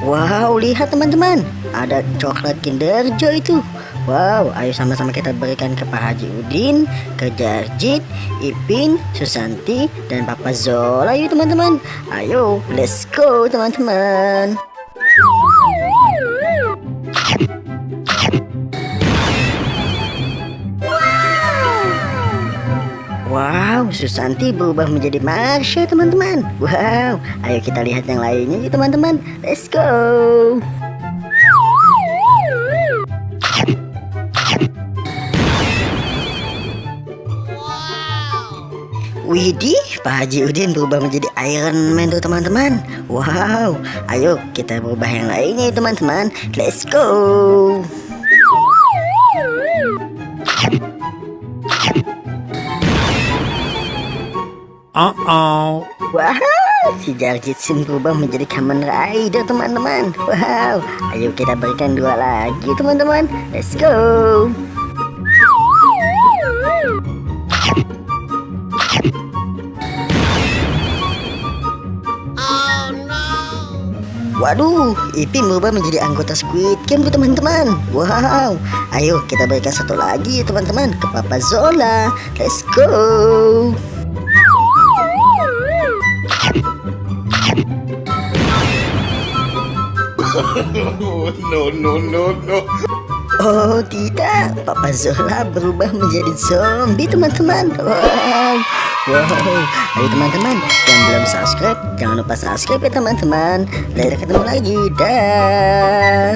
Wow, lihat teman-teman, ada coklat Kinder Joy itu. Wow, ayo sama-sama kita berikan ke Pak Haji Udin, ke Jarjit, Ipin, Susanti, dan Papa Zola yuk teman-teman. Ayo, let's go teman-teman. Wow, Susanti berubah menjadi Marsha teman-teman. Wow, ayo kita lihat yang lainnya yuk teman-teman. Let's go. Widih, Pak Haji Udin berubah menjadi Iron Man tuh teman-teman. Wow, ayo kita berubah yang lainnya yuk teman-teman. Let's go. Wow, si Jarjitsin berubah menjadi Kamen Rider teman-teman. Wow, ayo kita berikan dua lagi teman-teman. Let's go. Waduh, Ipin berubah menjadi anggota Squid Game tuh teman-teman. Wow, ayo kita berikan satu lagi teman-teman ke Papa Zola. Let's go. No. Oh tidak, Papa Zola berubah menjadi zombie teman-teman. Wow, ayo teman-teman yang belum subscribe, jangan lupa subscribe ya teman-teman. Dadah ketemu lagi, dah.